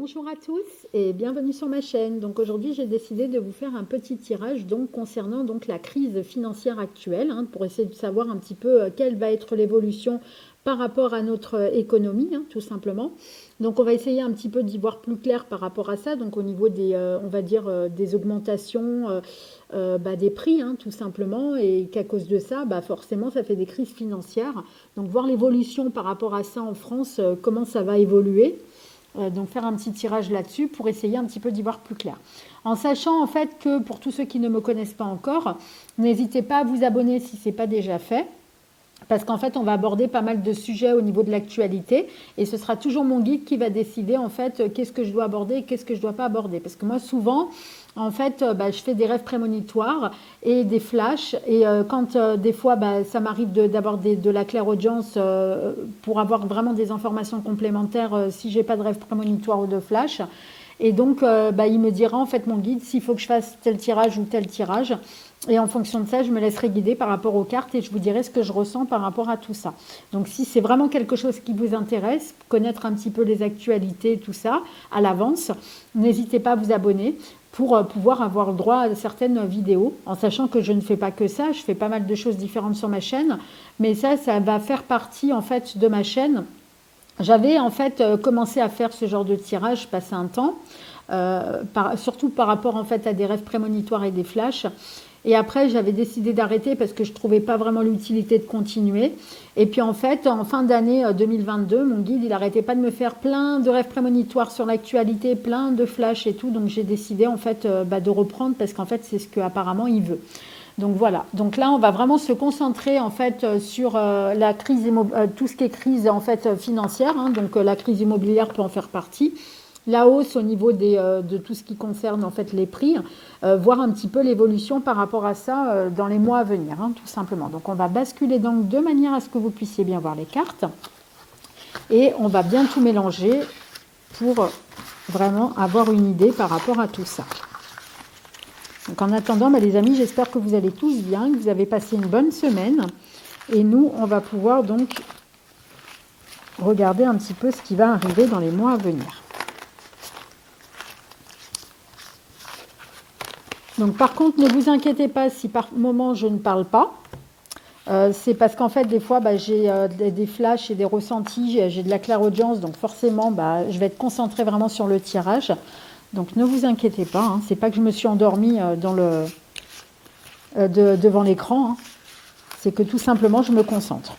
Bonjour à tous et bienvenue sur ma chaîne. Donc aujourd'hui j'ai décidé de vous faire un petit tirage donc concernant donc la crise financière actuelle pour essayer de savoir un petit peu quelle va être l'évolution par rapport à notre économie tout simplement. Donc on va essayer un petit peu d'y voir plus clair par rapport à ça, donc au niveau des on va dire des augmentations des prix tout simplement, et qu'à cause de ça forcément ça fait des crises financières. Donc voir l'évolution par rapport à ça en France, comment ça va évoluer. Donc faire un petit tirage là-dessus pour essayer un petit peu d'y voir plus clair. En sachant en fait que pour tous ceux qui ne me connaissent pas encore, n'hésitez pas à vous abonner si ce n'est pas déjà fait. Parce qu'en fait, on va aborder pas mal de sujets au niveau de l'actualité et ce sera toujours mon guide qui va décider en fait qu'est-ce que je dois aborder et qu'est-ce que je ne dois pas aborder. Parce que moi, souvent, en fait, je fais des rêves prémonitoires et des flashs. Et quand des fois, ça m'arrive d'aborder de la clairaudience pour avoir vraiment des informations complémentaires si j'ai pas de rêve prémonitoire ou de flash. Et donc, il me dira en fait mon guide s'il faut que je fasse tel tirage ou tel tirage. Et en fonction de ça, je me laisserai guider par rapport aux cartes et je vous dirai ce que je ressens par rapport à tout ça. Donc si c'est vraiment quelque chose qui vous intéresse, connaître un petit peu les actualités, tout ça, à l'avance, n'hésitez pas à vous abonner pour pouvoir avoir le droit à certaines vidéos, en sachant que je ne fais pas que ça, je fais pas mal de choses différentes sur ma chaîne, mais ça va faire partie en fait de ma chaîne. J'avais en fait commencé à faire ce genre de tirage passé un temps, surtout par rapport en fait à des rêves prémonitoires et des flashs. Et après, j'avais décidé d'arrêter parce que je ne trouvais pas vraiment l'utilité de continuer. Et puis en fait, en fin d'année 2022, mon guide, il n'arrêtait pas de me faire plein de rêves prémonitoires sur l'actualité, plein de flashs et tout. Donc j'ai décidé en fait de reprendre parce qu'en fait, c'est ce qu'apparemment il veut. Donc voilà. Donc là, on va vraiment se concentrer en fait sur la crise tout ce qui est crise en fait financière. Donc la crise immobilière peut en faire partie. La hausse au niveau de tout ce qui concerne en fait les prix, voir un petit peu l'évolution par rapport à ça dans les mois à venir, tout simplement. Donc on va basculer donc de manière à ce que vous puissiez bien voir les cartes et on va bien tout mélanger pour vraiment avoir une idée par rapport à tout ça. Donc en attendant, les amis, j'espère que vous allez tous bien, que vous avez passé une bonne semaine et nous, on va pouvoir donc regarder un petit peu ce qui va arriver dans les mois à venir. Donc par contre, ne vous inquiétez pas si par moment je ne parle pas. C'est parce qu'en fait, des fois, j'ai des flashs et des ressentis, j'ai de la clairaudience, donc forcément, je vais être concentrée vraiment sur le tirage. Donc ne vous inquiétez pas, c'est pas que je me suis endormie devant l'écran, c'est que tout simplement, je me concentre.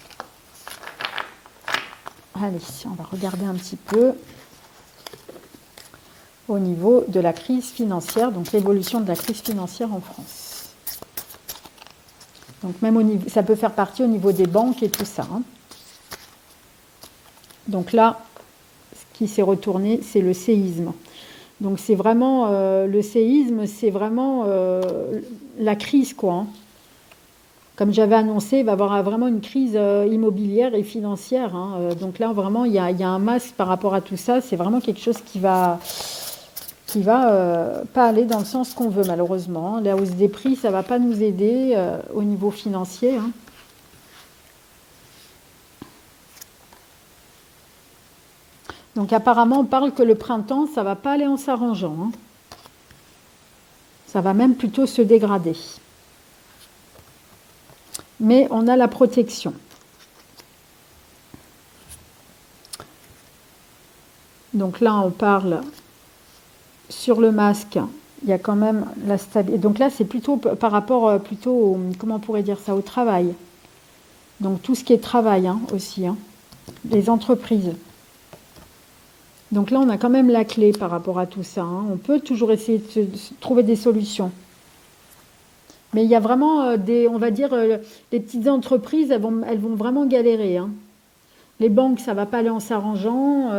Allez, on va regarder un petit peu au niveau de la crise financière, donc l'évolution de la crise financière en France. Donc même au niveau, ça peut faire partie au niveau des banques et tout ça. Donc là, ce qui s'est retourné, c'est le séisme. Donc c'est vraiment, le séisme, c'est vraiment la crise, quoi. Comme j'avais annoncé, il va y avoir vraiment une crise immobilière et financière. Donc là, vraiment, il y a un masque par rapport à tout ça. C'est vraiment quelque chose qui va pas aller dans le sens qu'on veut, malheureusement. La hausse des prix, ça ne va pas nous aider au niveau financier. Donc apparemment, on parle que le printemps, ça ne va pas aller en s'arrangeant. Ça va même plutôt se dégrader. Mais on a la protection. Donc là, on parle sur le masque, il y a quand même la stabilité. Donc là, c'est plutôt par rapport plutôt comment on pourrait dire ça, au travail. Donc tout ce qui est travail aussi, les entreprises. Donc là, on a quand même la clé par rapport à tout ça. On peut toujours essayer de trouver des solutions. Mais il y a vraiment on va dire, les petites entreprises, elles vont vraiment galérer. Les banques, ça ne va pas aller en s'arrangeant.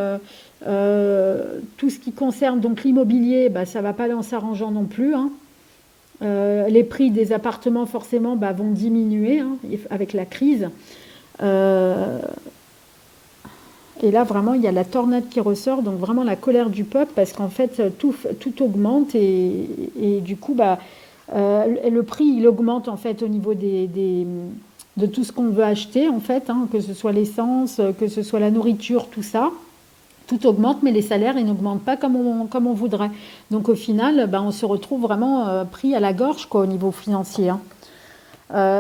Tout ce qui concerne donc l'immobilier, ça ne va pas aller en s'arrangeant non plus. Les prix des appartements, forcément, vont diminuer avec la crise. Et là, vraiment, il y a la tornade qui ressort, donc vraiment la colère du peuple, parce qu'en fait, tout augmente et du coup, le prix, il augmente en fait au niveau de tout ce qu'on veut acheter, en fait, que ce soit l'essence, que ce soit la nourriture, tout ça. Tout augmente, mais les salaires, ils n'augmentent pas comme on voudrait. Donc au final, on se retrouve vraiment pris à la gorge quoi, au niveau financier. Hein.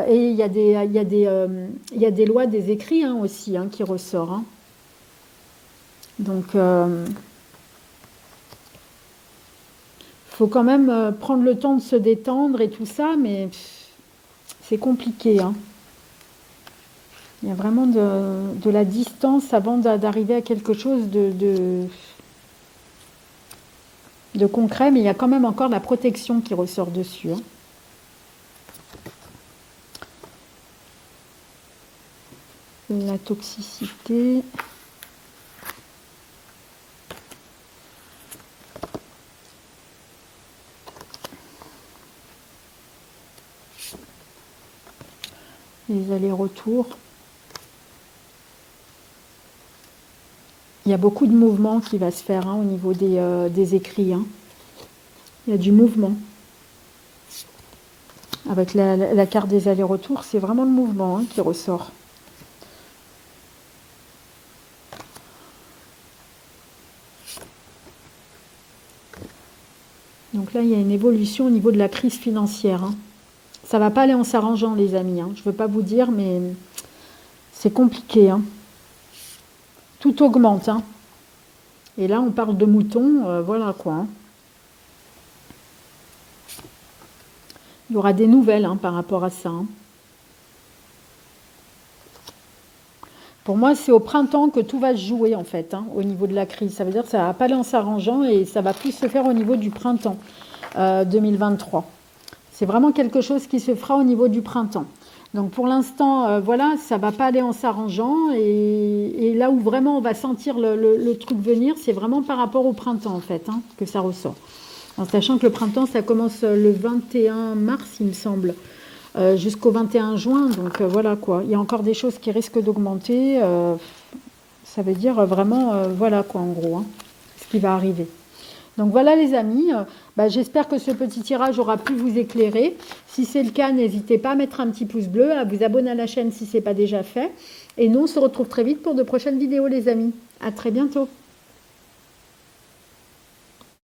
Et il y a des lois, des écrits hein, aussi hein, qui ressortent. Hein. Donc, faut quand même prendre le temps de se détendre et tout ça, mais c'est compliqué. Hein. Il y a vraiment de la distance avant d'arriver à quelque chose de concret, mais il y a quand même encore la protection qui ressort dessus. Hein. La toxicité. Les allers-retours. Il y a beaucoup de mouvement qui va se faire hein, au niveau des écrits. Hein. Il y a du mouvement. Avec la carte des allers-retours, c'est vraiment le mouvement hein, qui ressort. Donc là, il y a une évolution au niveau de la crise financière. Hein. Ça ne va pas aller en s'arrangeant, les amis. Hein. Je ne veux pas vous dire, mais c'est compliqué. Hein. Tout augmente. Hein. Et là, on parle de moutons. Voilà quoi. Hein. Il y aura des nouvelles hein, par rapport à ça. Hein. Pour moi, c'est au printemps que tout va se jouer, en fait, hein, au niveau de la crise. Ça veut dire que ça ne va pas aller en s'arrangeant et ça va plus se faire au niveau du printemps 2023. C'est vraiment quelque chose qui se fera au niveau du printemps. Donc, pour l'instant, voilà, ça ne va pas aller en s'arrangeant. Et là où vraiment on va sentir le truc venir, c'est vraiment par rapport au printemps, en fait, hein, que ça ressort. En sachant que le printemps, ça commence le 21 mars, il me semble. Jusqu'au 21 juin, donc voilà quoi. Il y a encore des choses qui risquent d'augmenter. Ça veut dire vraiment, voilà quoi en gros, hein, ce qui va arriver. Donc voilà les amis, j'espère que ce petit tirage aura pu vous éclairer. Si c'est le cas, n'hésitez pas à mettre un petit pouce bleu, à vous abonner à la chaîne si ce n'est pas déjà fait. Et nous, on se retrouve très vite pour de prochaines vidéos les amis. À très bientôt.